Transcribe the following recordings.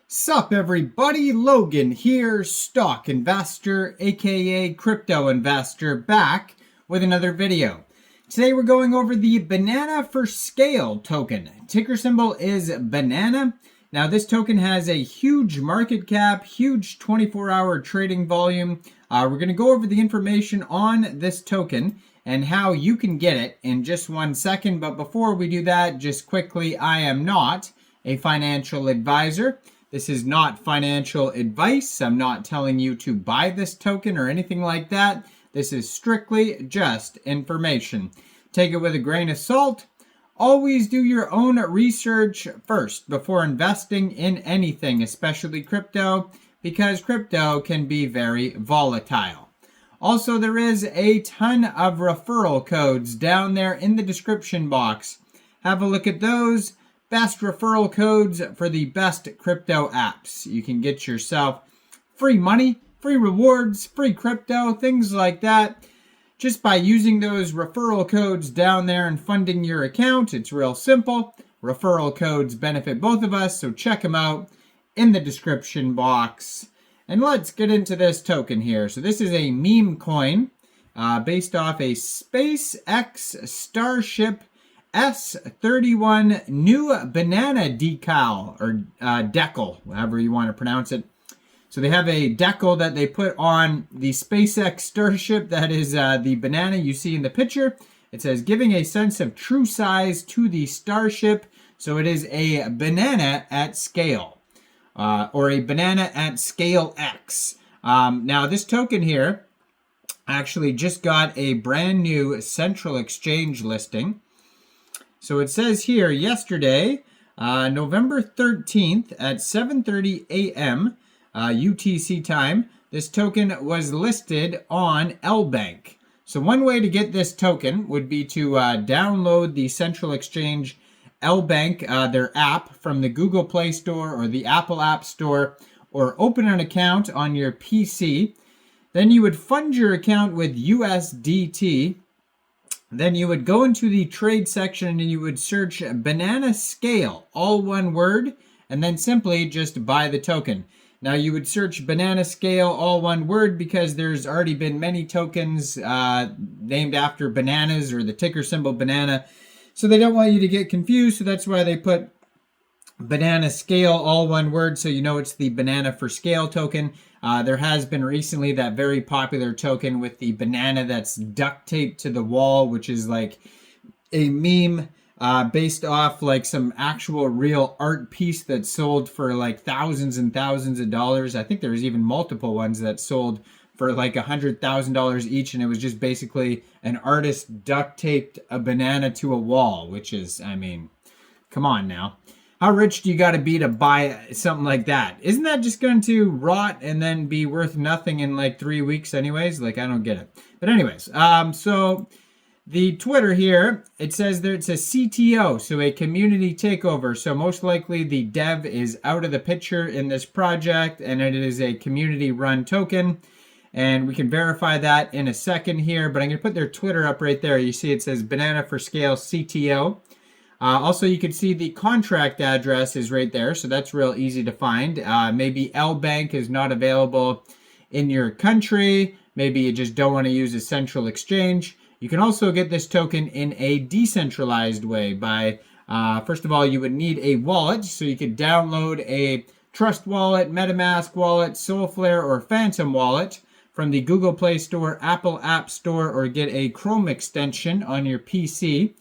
Sup everybody, Logan here, stock investor, aka crypto investor, back with another video. Today we're going over the Bananascale token. Ticker symbol is Banana. Now this token has a huge market cap, huge 24-hour trading volume. We're going to go over the information on this token and how you can get it in just 1 second. But before we do that, just quickly, I am not a financial advisor. This is not financial advice. I'm not telling you to buy this token or anything like that. This is strictly just information. Take it with a grain of salt. Always do your own research first before investing in anything, especially crypto, because crypto can be very volatile. Also, there is a ton of referral codes down there in the description box. Have a look at those. Best referral codes for the best crypto apps. You can get yourself free money, free rewards, free crypto, things like that. Just by using those referral codes down there and funding your account. It's real simple. Referral codes benefit both of us, so check them out in the description box. And let's get into this token here. So this is a meme coin based off a Spacex Starship S31 new banana decal, or decal, however you want to pronounce it. So they have a decal that they put on the SpaceX Starship. That is the banana you see in the picture. It says, giving a sense of true size to the Starship. So it is a banana at scale, or a banana at scale X. Now this token here actually just got a brand new central exchange listing. So it says here, yesterday, November 13th at 7:30 a.m. UTC time, this token was listed on Lbank. So one way to get this token would be to download the central exchange Lbank, their app, from the Google Play Store or the Apple App Store, or open an account on your PC. Then you would fund your account with USDT. Then you would go into the trade section and you would search Bananascale, all one word, and then simply just buy the token. Now you would search Bananascale, all one word, because there's already been many tokens named after bananas or the ticker symbol banana. So they don't want you to get confused, so that's why they put Bananascale, all one word, so you know it's the banana for scale token. There has been recently that very popular token with the banana that's duct taped to the wall, which is like a meme based off like some actual real art piece that sold for like thousands and thousands of dollars. I think there was even multiple ones that sold for like $100,000 each, and it was just basically an artist duct taped a banana to a wall, which is, I mean, come on now. How rich do you got to be to buy something like that? Isn't that just going to rot and then be worth nothing in like 3 weeks anyways? Like, I don't get it. But anyways, so the Twitter here, it says that it's a CTO, so a community takeover. So most likely the dev is out of the picture in this project, and it is a community-run token. And we can verify that in a second here, but I'm going to put their Twitter up right there. You see it says Banana for Scale CTO. Also, you can see the contract address is right there, so that's real easy to find. Maybe Lbank is not available in your country. Maybe you just don't want to use a central exchange. You can also get this token in a decentralized way by, first of all, you would need a wallet. So you could download a Trust Wallet, MetaMask Wallet, Solflare, or Phantom Wallet from the Google Play Store, Apple App Store, or get a Chrome extension on your PC.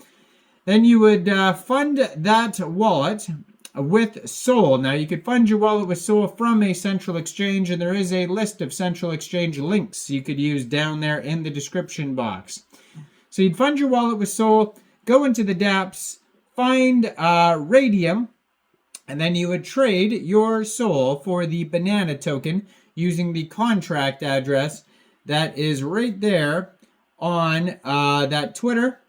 Then you would fund that wallet with Sol. Now, you could fund your wallet with Sol from a central exchange, and there is a list of central exchange links you could use down there in the description box. So you'd fund your wallet with Sol, go into the dApps, find Radium, and then you would trade your Sol for the banana token using the contract address that is right there on that Twitter.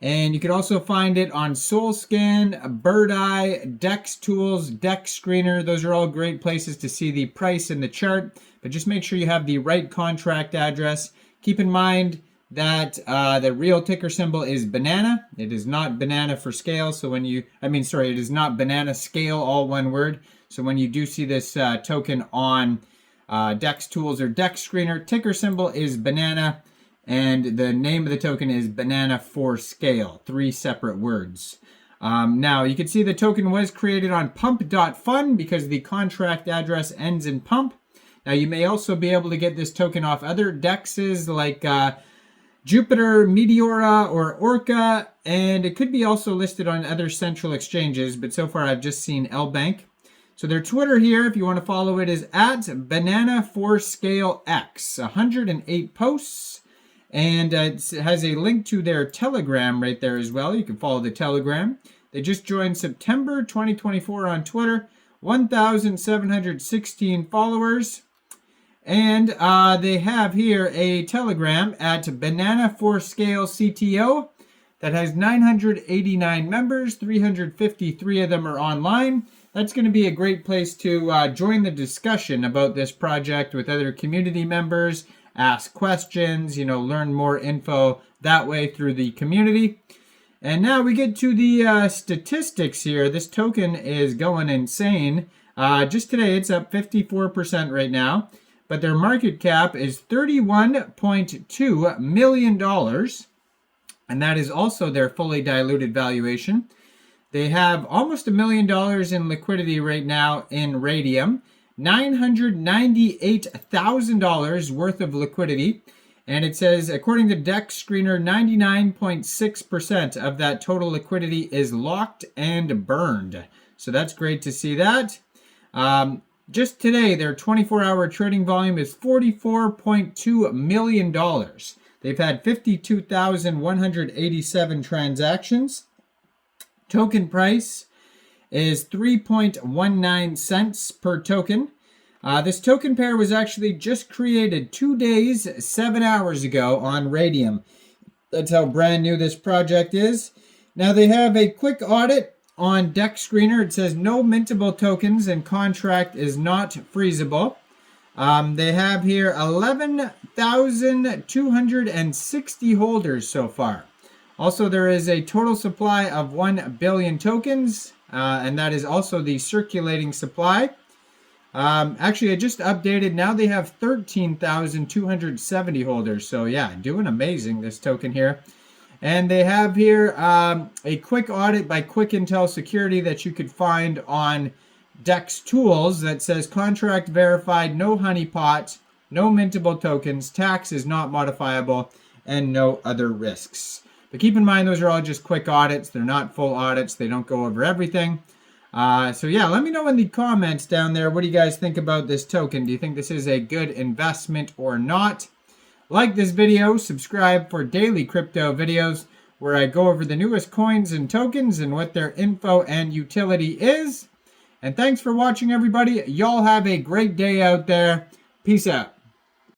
And you can also find it on SoulScan, BirdEye, Dex Tools, Dex Screener. Those are all great places to see the price and the chart. But just make sure you have the right contract address. Keep in mind that the real ticker symbol is banana. It is not banana for scale. So when you, it is not Bananascale, all one word. So when you do see this token on DEX Tools or DEX Screener, ticker symbol is banana, and the name of the token is Bananascale, 3 separate words. Now, you can see the token was created on pump.fun because the contract address ends in pump. Now, you may also be able to get this token off other DEXs like Jupiter, Meteora, or Orca, and it could be also listed on other central exchanges, but so far I've just seen Lbank. So their Twitter here, if you want to follow it, is at Bananascale, 108 posts, and it has a link to their Telegram right there as well. You can follow the Telegram. They just joined September 2024 on Twitter, 1,716 followers. And they have here a Telegram at Bananascale CTO that has 989 members, 353 of them are online. That's going to be a great place to join the discussion about this project with other community members, ask questions, learn more info that way through the community. And now we get to the statistics here. This token is going insane. Just today, it's up 54% right now. But their market cap is $31.2 million. And that is also their fully diluted valuation. They have almost $1 million in liquidity right now in Radium. $998,000 worth of liquidity. And it says, according to DEX Screener, 99.6% of that total liquidity is locked and burned. So that's great to see that. Just today, their 24-hour trading volume is $44.2 million. They've had 52,187 transactions. Token price is 3.19 cents per token. This token pair was actually just created 2 days, 7 hours ago on Radium. That's how brand new this project is. Now they have a quick audit on DEX Screener. It says no mintable tokens and contract is not freezable. They have here 11,260 holders so far. Also, there is a total supply of 1 billion tokens, and that is also the circulating supply. Actually, I just updated. Now they have 13,270 holders. So yeah, doing amazing, this token here. And they have here a quick audit by Quick Intel Security that you could find on DEX Tools that says contract verified, no honeypot, no mintable tokens, tax is not modifiable, and no other risks. But keep in mind, those are all just quick audits. They're not full audits. They don't go over everything. So yeah, let me know in the comments down there. What do you guys think about this token? Do you think this is a good investment or not? Like this video, subscribe for daily crypto videos where I go over the newest coins and tokens and what their info and utility is. And thanks for watching, everybody. Y'all have a great day out there. Peace out.